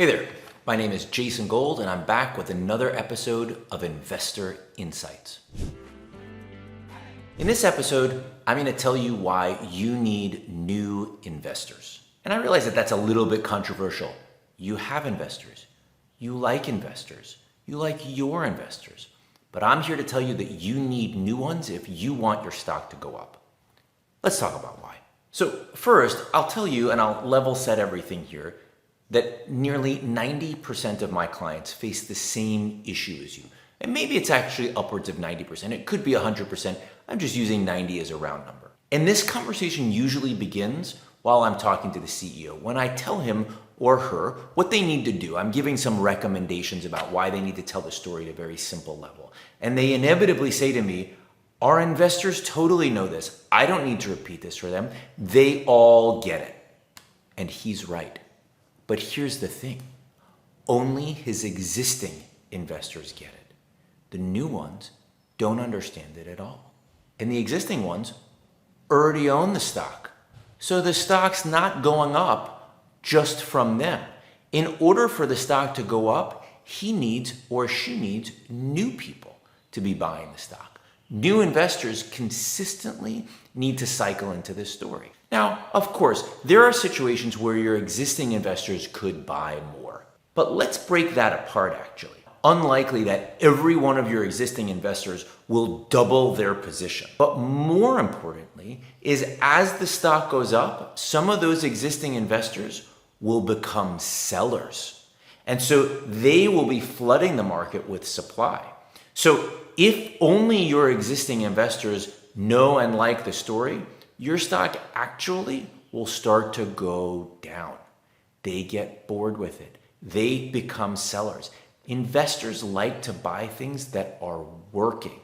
Hey there, my name is Jason Gold and I'm back with another episode of Investor Insights. In this episode, I'm going to tell you why you need new investors. And I realize that that's a little bit controversial. You have investors. You like investors. You like your investors. But I'm here to tell you that you need new ones if you want your stock to go up. Let's talk about why. So first, I'll tell you, and I'll level set everything here, that nearly 90% of my clients face the same issue as you. And maybe it's actually upwards of 90%. It could be 100%. I'm just using 90 as a round number. And this conversation usually begins while I'm talking to the CEO. When I tell him or her what they need to do, I'm giving some recommendations about why they need to tell the story at a very simple level. And they inevitably say to me, our investors totally know this. I don't need to repeat this for them. They all get it. And he's right. But here's the thing. Only his existing investors get it. The new ones don't understand it at all. And the existing ones already own the stock. So the stock's not going up just from them. In order for the stock to go up, he needs or she needs new people to be buying the stock. New investors consistently need to cycle into this story. Now, of course, there are situations where your existing investors could buy more. But let's break that apart actually. Unlikely that every one of your existing investors will double their position. But more importantly is as the stock goes up, some of those existing investors will become sellers. And so they will be flooding the market with supply. So if only your existing investors know and like the story, your stock actually will start to go down. They get bored with it. They become sellers. Investors like to buy things that are working.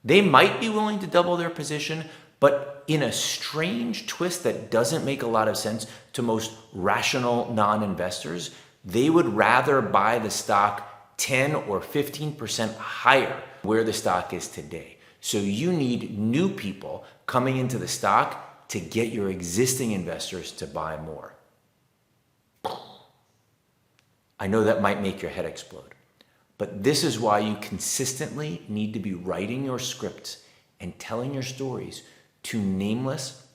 They might be willing to double their position, but in a strange twist that doesn't make a lot of sense to most rational non-investors, they would rather buy the stock 10 or 15% higher where the stock is today. So you need new people coming into the stock to get your existing investors to buy more. I know that might make your head explode, but this is why you consistently need to be writing your scripts and telling your stories to nameless,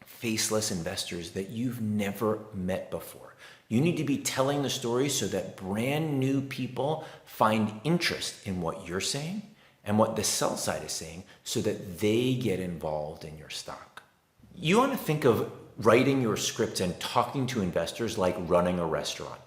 faceless investors that you've never met before. You need to be telling the story so that brand new people find interest in what you're saying and what the sell side is saying so that they get involved in your stock. You want to think of writing your scripts and talking to investors like running a restaurant.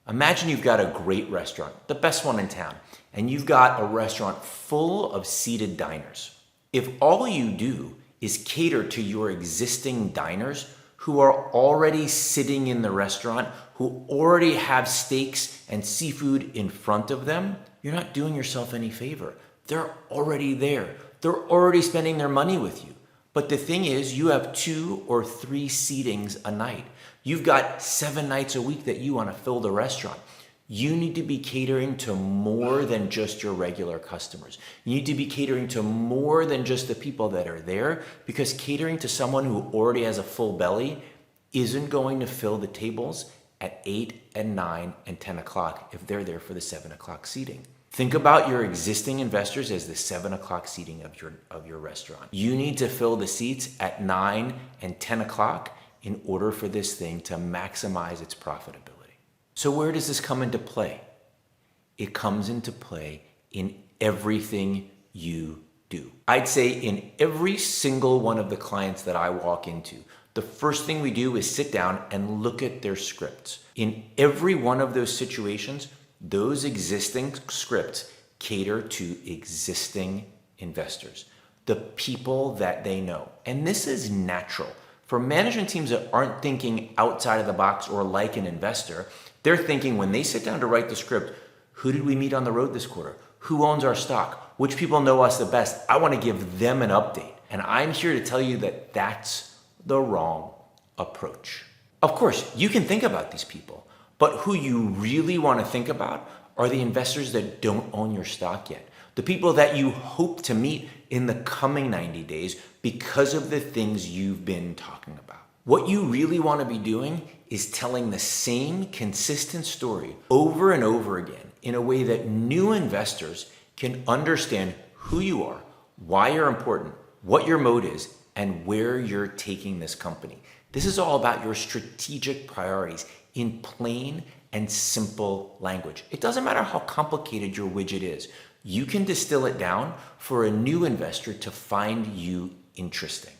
Imagine you've got a great restaurant, the best one in town, and you've got a restaurant full of seated diners. If all you do is cater to your existing diners who are already sitting in the restaurant, who already have steaks and seafood in front of them, you're not doing yourself any favor. They're already there. They're already spending their money with you. But the thing is, you have 2 or 3 seatings a night. You've got 7 nights a week that you want to fill the restaurant. You need to be catering to more than just your regular customers. You need to be catering to more than just the people that are there, because catering to someone who already has a full belly isn't going to fill the tables at 8 and 9 and 10 o'clock if they're there for the 7 o'clock seating. Think about your existing investors as the 7 o'clock seating of your restaurant. You need to fill the seats at 9 and 10 o'clock in order for this thing to maximize its profitability. So where does this come into play? It comes into play in everything you do. I'd say in every single one of the clients that I walk into, the first thing we do is sit down and look at their scripts. In every one of those situations, those existing scripts cater to existing investors, the people that they know. And this is natural. For management teams that aren't thinking outside of the box or like an investor, they're thinking when they sit down to write the script, who did we meet on the road this quarter? Who owns our stock? Which people know us the best? I want to give them an update. And I'm here to tell you that that's the wrong approach. Of course, you can think about these people, but who you really want to think about are the investors that don't own your stock yet. The people that you hope to meet in the coming 90 days because of the things you've been talking about. What you really want to be doing is telling the same consistent story over and over again in a way that new investors can understand who you are, why you're important, what your mode is, and where you're taking this company. This is all about your strategic priorities in plain and simple language. It doesn't matter how complicated your widget is. You can distill it down for a new investor to find you interesting.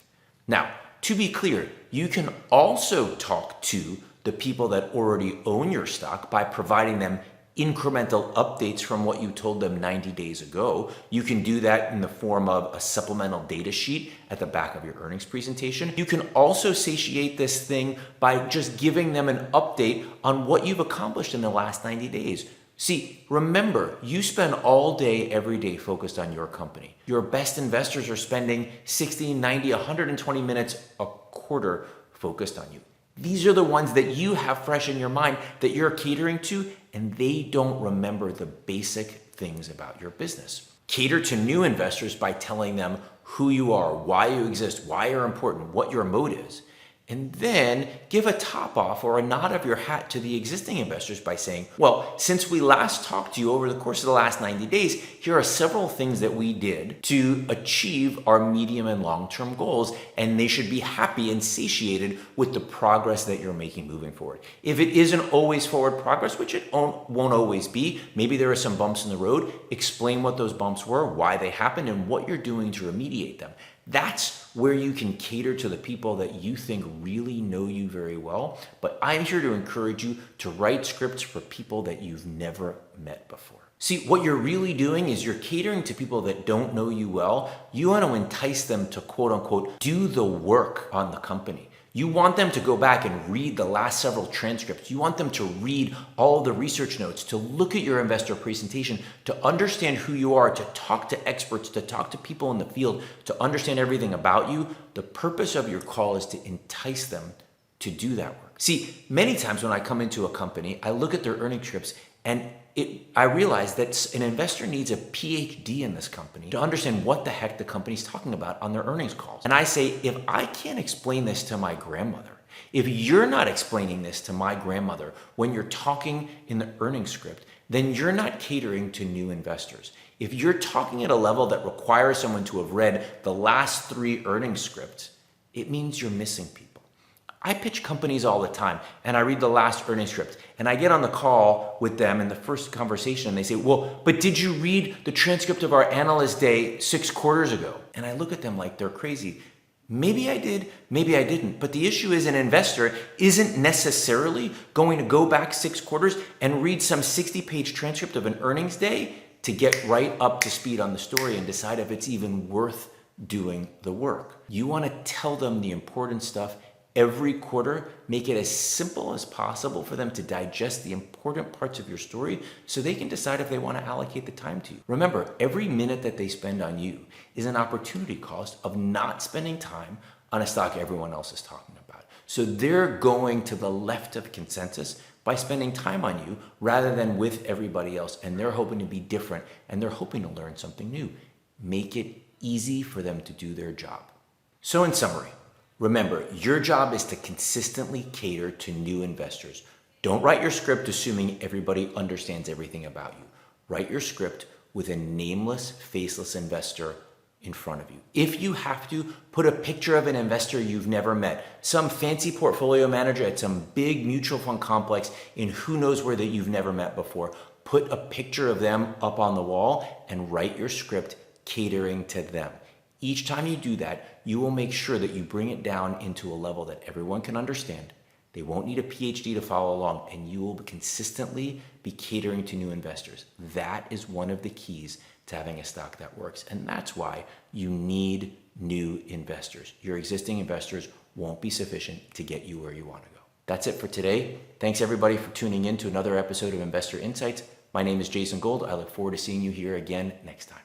Now, to be clear, you can also talk to the people that already own your stock by providing them incremental updates from what you told them 90 days ago. You can do that in the form of a supplemental data sheet at the back of your earnings presentation. You can also satiate this thing by just giving them an update on what you've accomplished in the last 90 days. See, remember, you spend all day, every day focused on your company. Your best investors are spending 60, 90, 120 minutes a quarter focused on you. These are the ones that you have fresh in your mind that you're catering to, and they don't remember the basic things about your business. Cater to new investors by telling them who you are, why you exist, why you're important, what your mode is. And then give a top off or a nod of your hat to the existing investors by saying, well, since we last talked to you over the course of the last 90 days, here are several things that we did to achieve our medium and long-term goals, and they should be happy and satiated with the progress that you're making moving forward. If it isn't always forward progress, which it won't always be, maybe there are some bumps in the road, explain what those bumps were, why they happened, and what you're doing to remediate them. That's where you can cater to the people that you think really know you very well. But I'm here to encourage you to write scripts for people that you've never met before. See, what you're really doing is you're catering to people that don't know you well. You want to entice them to quote unquote do the work on the company. You want them to go back and read the last several transcripts. You want them to read all the research notes, to look at your investor presentation, to understand who you are, to talk to experts, to talk to people in the field, to understand everything about you. The purpose of your call is to entice them to do that work. See, many times when I come into a company, I look at their earnings scripts and I realize that an investor needs a PhD in this company to understand what the heck the company's talking about on their earnings calls. And I say, if I can't explain this to my grandmother, if you're not explaining this to my grandmother when you're talking in the earnings script, then you're not catering to new investors. If you're talking at a level that requires someone to have read the last 3 earnings scripts, it means you're missing people. I pitch companies all the time and I read the last earnings script and I get on the call with them in the first conversation and they say, well, but did you read the transcript of our analyst day 6 quarters ago? And I look at them like they're crazy. Maybe I did, maybe I didn't. But the issue is an investor isn't necessarily going to go back 6 quarters and read some 60-page transcript of an earnings day to get right up to speed on the story and decide if it's even worth doing the work. You want to tell them the important stuff every quarter, make it as simple as possible for them to digest the important parts of your story so they can decide if they want to allocate the time to you. Remember, every minute that they spend on you is an opportunity cost of not spending time on a stock everyone else is talking about. So they're going to the left of consensus by spending time on you rather than with everybody else. And they're hoping to be different and they're hoping to learn something new. Make it easy for them to do their job. So in summary, remember, your job is to consistently cater to new investors. Don't write your script assuming everybody understands everything about you. Write your script with a nameless, faceless investor in front of you. If you have to, put a picture of an investor you've never met, some fancy portfolio manager at some big mutual fund complex in who knows where that you've never met before. Put a picture of them up on the wall and write your script catering to them. Each time you do that, you will make sure that you bring it down into a level that everyone can understand. They won't need a PhD to follow along, and you will consistently be catering to new investors. That is one of the keys to having a stock that works, and that's why you need new investors. Your existing investors won't be sufficient to get you where you want to go. That's it for today. Thanks everybody for tuning in to another episode of Investor Insights. My name is Jason Gold. I look forward to seeing you here again next time.